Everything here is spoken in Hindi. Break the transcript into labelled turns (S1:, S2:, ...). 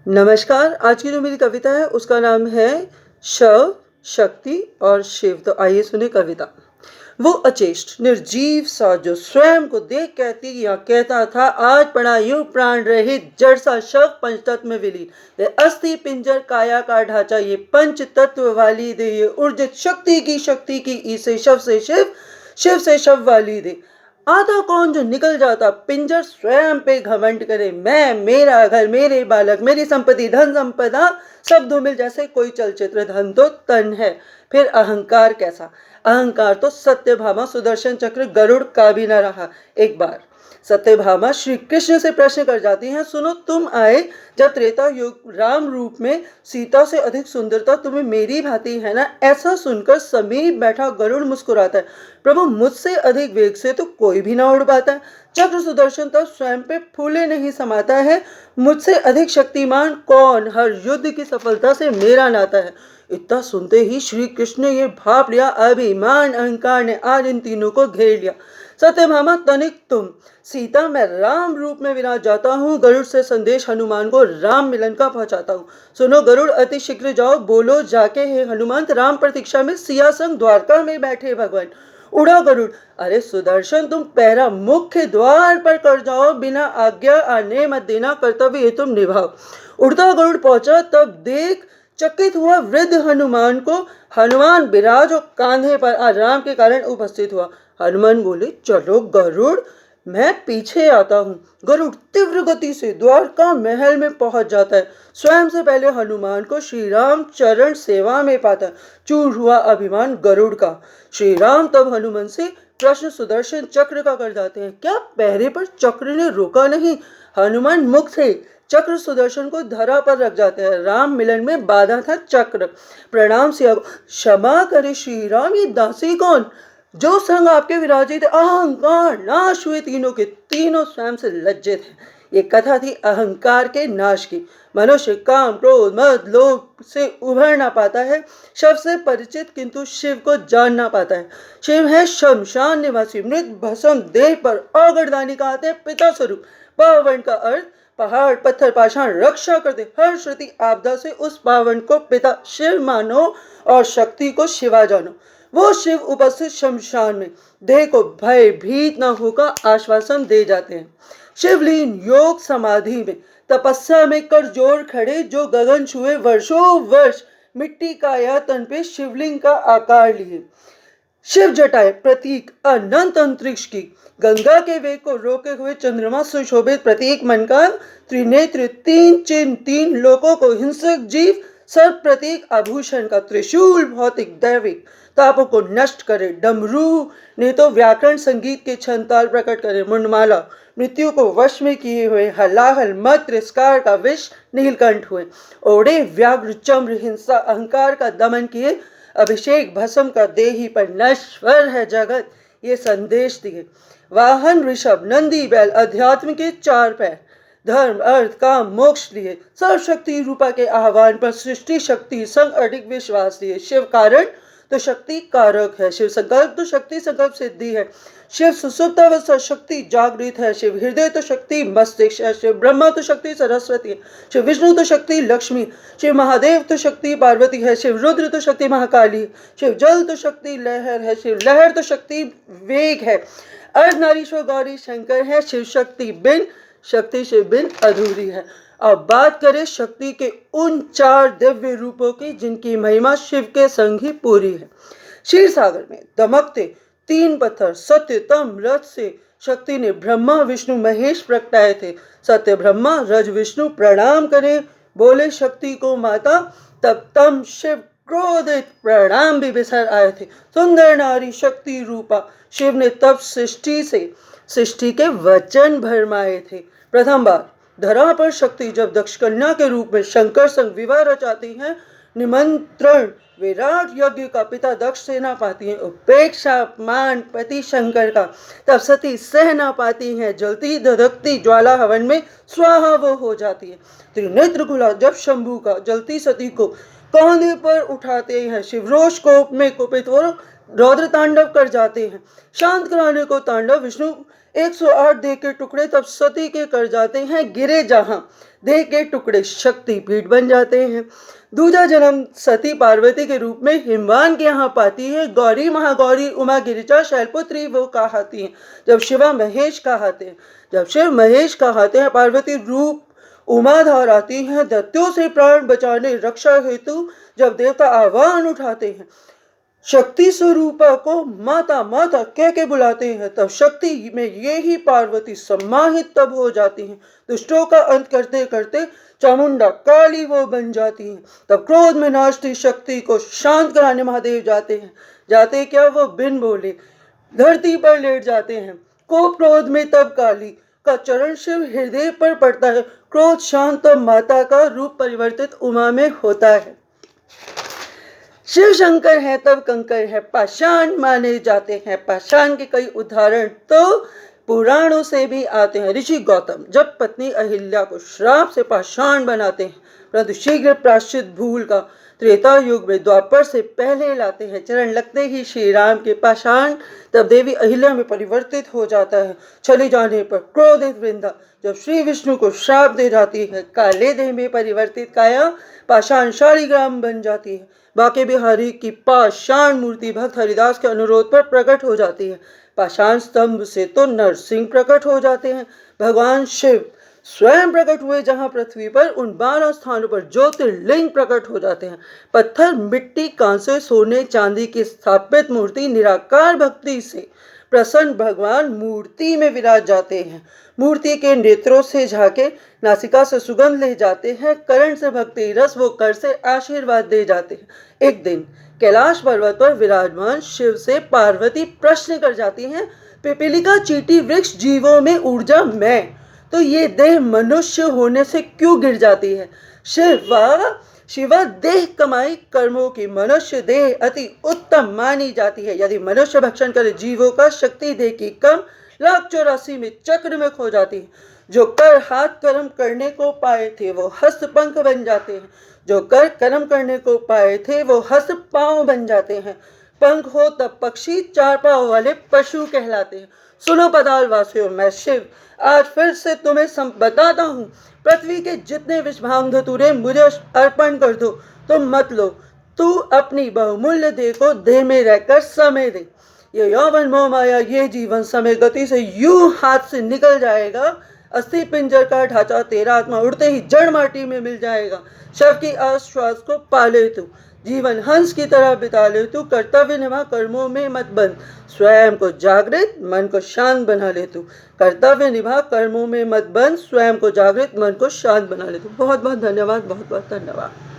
S1: नमस्कार। आज की जो मेरी कविता है उसका नाम है शव, शक्ति और शिव। तो आइए सुने कविता। वो अचेष्ट निर्जीव सा जो स्वयं को देख कहती या कहता था, आज पड़ा यूं प्राण रहित जड़ सा शव पंचतत्व में विलीन। ये अस्थि पिंजर काया का ढांचा, ये पंच तत्व वाली दे, ये ऊर्जित शक्ति की ई से शिव, शिव से शव वाली दे। आता कौन जो निकल जाता पिंजर स्वयं पे घमंड करे, मैं मेरा घर मेरे बालक मेरी संपत्ति धन संपदा सब धूमिल जैसे कोई चलचित्र। धन तो तन है, फिर अहंकार कैसा। अहंकार तो सत्यभामा सुदर्शन चक्र गरुड़ का भी न रहा। एक बार सत्यभामा श्री कृष्ण से प्रश्न कर जाती हैं, सुनो तुम आए जब त्रेता युग राम रूप में, सीता से अधिक सुंदरता तुम्हें मेरी भांति है ना। ऐसा सुनकर समीप बैठा गरुड़ मुस्कुराता है, प्रभु मुझसे अधिक वेग से तो कोई भी ना उड़ पाता है। चक्र सुदर्शन तब स्वयं पे फूले नहीं समाता है, मुझसे अधिक शक्तिमान कौन, हर युद्ध की सफलता से मेरा नाता है। इतना सुनते ही श्री कृष्ण ने ये भाप लिया, अभिमान अहंकार ने आज इन तीनों को घेर लिया। सत्यभामा तनिक तुम, सीता मैं राम रूप में विराज जाता हूँ, गरुड़ से संदेश हनुमान को राम मिलन का पहुंचाता हूँ। सुनो गरुड़ अति शीघ्र जाओ, बोलो जाके हे हनुमंत, राम प्रतीक्षा में सिया संग द्वारका में बैठे भगवान। उड़ा गरुड़, अरे सुदर्शन तुम पहरा मुख्य द्वार पर कर जाओ, बिना आज्ञा आने मत देना, कर्तव्य ये तुम निभाओ। उड़ता गरुड़ पहुंचा तब देख चकित हुआ वृद्ध हनुमान को, हनुमान विराज और कांधे पर आराम के कारण उपस्थित हुआ। हनुमान बोले, चलो गरुड़ मैं पीछे आता हूँ। गरुड़ तीव्र गति से द्वारका महल में पहुंच जाता है। स्वयं से पहले हनुमान को श्री राम चरण सेवा में पाता है। चूर हुआ अभिमान गरुड़ का। श्री राम तब हनुमान से प्रश्न सुदर्शन चक्र का कर जाते हैं, क्या पहरे पर चक्र ने रोका नहीं। हनुमान मुख से चक्र सुदर्शन को धरा पर रख जाते हैं। राम मिलन में बाधा था चक्र। प्रणाम से अब क्षमा करे श्री राम, ये दासी कौन जो संग आपके विराजित, अहंकार नाश हुए तीनों के, तीनों स्वयं से लज्जित हैं। ये कथा थी अहंकार के नाश की। मनुष्य काम क्रोध मद लोभ से उभर ना पाता है, शव से परिचित किंतु शिव को जान ना पाता है। शिव है शमशान निवासी, मृत भस्म देह पर अगरदानी का आते पिता स्वरूप। पावन का अर्थ पहाड़ पत्थर पाषाण रक्षा करते, हर श्रुति आपदा से उस पावन को पिता शिव मानो और शक्ति को शिवा जानो। वो शिव उपस्थित शमशान में देह को भयभीत न होकर आश्वासन दे जाते हैं। शिवलीन योग समाधि में तपस्या में कर जोड़ खड़े, जो गगन छुए वर्षों वर्ष मिट्टी का या तन पे शिवलिंग का आकार लिए। शिव जटाएं प्रतीक अनंत अंतरिक्ष की, गंगा के वेग को रोके हुए चंद्रमा सुशोभित प्रतीक मन का, त्रिनेत्र तीन चिन्ह तीन लोकों को हिंसक जीव, सर्व प्रतीक आभूषण का, त्रिशूल भौतिक दैविक तापों को नष्ट करे, डमरू ने तो व्याकरण संगीत के छंद ताल प्रकट करे, मुंडमाला मृत्यु को वश में किए हुए, हलाहल मत तिरस्कार का विष नीलकंठ हुए, ओढ़े व्याघ्र चम्र हिंसा अहंकार का दमन किए, अभिषेक भस्म का देही पर नश्वर है जगत ये संदेश दिए। वाहन ऋषभ नंदी बैल अध्यात्म के चार पैर, धर्म अर्थ काम मोक्ष दिए, सर्वशक्ति रूपा के आह्वान पर सृष्टि शक्ति संग अडिग विश्वास दिए। शिव कारण तो शक्ति कारक है, शिव संकल्प तो शक्ति संकल्प सिद्धि है, शिव सुसुप्तावस्था शक्ति जागृत है, शिव हृदय तो शक्ति मस्तिष्क है, शिव ब्रह्मा तो शक्ति सरस्वती है, शिव विष्णु तो शक्ति लक्ष्मी, शिव महादेव तो शक्ति पार्वती है, शिव रुद्र तो शक्ति महाकाली, शिव जल तो शक्ति लहर है, शिव लहर तो शक्ति वेग है, अर्धनारीश्वर गौरी शंकर है, शिव शक्ति बिन शक्ति शिव बिन अधूरी है। अब बात करें शक्ति के उन चार दिव्य रूपों की जिनकी महिमा शिव के संग ही पूरी है। क्षीर सागर में दमकते तीन पत्थर सत्य तम रथ से शक्ति ने ब्रह्मा विष्णु महेश प्रगटाए थे। सत्य ब्रह्मा रज विष्णु प्रणाम करे, बोले शक्ति को माता, तब तम शिव क्रोधित प्रणाम भी बिसर आए थे। सुंदर नारी शक्ति रूपा शिव ने तब सृष्टि के वचन भरमाए थे। प्रथम बार धरा पर शक्ति जब दक्ष कन्या के रूप में शंकर संग विवाह रचाती हैं, निमंत्रण विराट यज्ञ का पिता दक्ष से ना पाती हैं, उपेक्षा अपमान पति शंकर का, तब सती सह ना पाती हैं, जलती धधकती ज्वाला हवन में स्वाहा वो हो जाती है। त्रिनेत्र खुला जब शंभू का, जलती सती को कांधे पर उठाते हैं, शिवरोष कोप में कुपित और रौद्र तांडव कर जाते हैं। शांत कराने को तांडव विष्णु 108 देह के टुकड़े तब सती के कर जाते हैं गिरे जहां, देह के टुकड़े शक्ति पीठ बन जाते हैं। दूजा जन्म सती पार्वती के रूप में हिमवान के यहाँ पाती है। गौरी महागौरी उमा गिरिजा शैलपुत्री वो कहाती हैं। जब शिवा महेश कहाते हैं, जब शिव महेश कहाते हैं, पार्वती रूप उमाधार आती हैं। दैत्यों से प्राण बचाने रक्षा हेतु जब देवता आह्वान उठाते हैं, शक्ति स्वरूपा को माता माता कह के बुलाते हैं, तब शक्ति में ये ही पार्वती सम्माहित तब हो जाती हैं। दुष्टों का अंत करते करते चामुंडा काली वो बन जाती हैं। तब क्रोध में नाचती शक्ति को शांत कराने महादेव जाते हैं। जाते क्या, वो बिन बोले धरती पर लेट जाते हैं। कोप क्रोध में तब काली का चरण शिव हृदय पर पड़ता है। क्रोध शांत तब माता का रूप परिवर्तित उमा में होता है। शिव शंकर है तब कंकर है, पाषाण माने जाते हैं। पाषाण के कई उदाहरण तो पुराणों से भी आते हैं। ऋषि गौतम जब पत्नी अहिल्या को श्राप से पाषाण बनाते हैं, परंतु शीघ्र प्रायश्चित भूल का त्रेता युग में द्वापर से पहले लाते हैं। चरण लगते ही श्री राम के पाषाण तब देवी अहिल्या में परिवर्तित हो जाता है। चले जाने पर क्रोधित वृंदा जब श्री विष्णु को श्राप दे जाती है, काले देह में परिवर्तित काया पाषाण शालिग्राम बन जाती है। बांके बिहारी की पाषाण मूर्ति भक्त हरिदास के अनुरोध पर प्रकट हो जाती है। पाषाण स्तंभ से तो नरसिंह प्रकट हो जाते हैं। भगवान शिव स्वयं प्रकट हुए जहां पृथ्वी पर उन 12 स्थानों पर ज्योतिर्लिंग प्रकट हो जाते हैं। पत्थर, मिट्टी, कांसे, सोने, चांदी की स्थापित मूर्ति निराकार भक्ति से प्रसन्न भगवान मूर्ति में विराज जाते हैं। मूर्ति के नेत्रों से झाके नासिका से सुगंध ले जाते हैं। कर्ण से भक्ति रस, वो कर से आशीर्वाद दे जाते हैं। एक दिन कैलाश पर्वत पर विराजमान शिव से पार्वती प्रश्न कर जाती हैं, पिपीलिका चींटी वृक्ष जीवों में ऊर्जा मैं, तो ये देह मनुष्य होने से क्यों गिर जाती है? शिवा देह कमाई कर्मों की मनुष्य देह अति उत्तम मानी जाती है। यदि मनुष्य भक्षण करे जीवों का, शक्ति देह की कम 1,84 में चक्र में खो जाती है। जो कर हाथ कर्म करने को पाए थे वो हस्त पंख बन जाते हैं। जो कर कर्म करने को पाए थे वो हस्त पांव बन जाते हैं। पंख हो तब पक्षी, 4 पांव वाले पशु कहलाते हैं। सुनो पताल वासियों, मैं शिव आज फिर से तुम्हें बताता हूँ। पृथ्वी के जितने विषभांग धतूरे मुझे अर्पण कर दो, तुम मत लो। तू अपनी बहुमूल्य देह को देह में रहकर समय दे। ये यौवन मोह माया ये जीवन समय गति से यूं हाथ से निकल जाएगा। अस्थि पिंजर का ढांचा तेरा आत्मा उड़ते ही जड़ माटी में मिल जाएगा। शव की आश्वास को पाले तू, जीवन हंस की तरह बिता ले तू। कर्तव्य निभा, कर्मों में मत बंध, स्वयं को जागृत मन को शांत बना ले तू। कर्तव्य निभा, कर्मों में मत बंध, स्वयं को जागृत मन को शांत बना ले तू। बहुत बहुत धन्यवाद, बहुत बहुत धन्यवाद।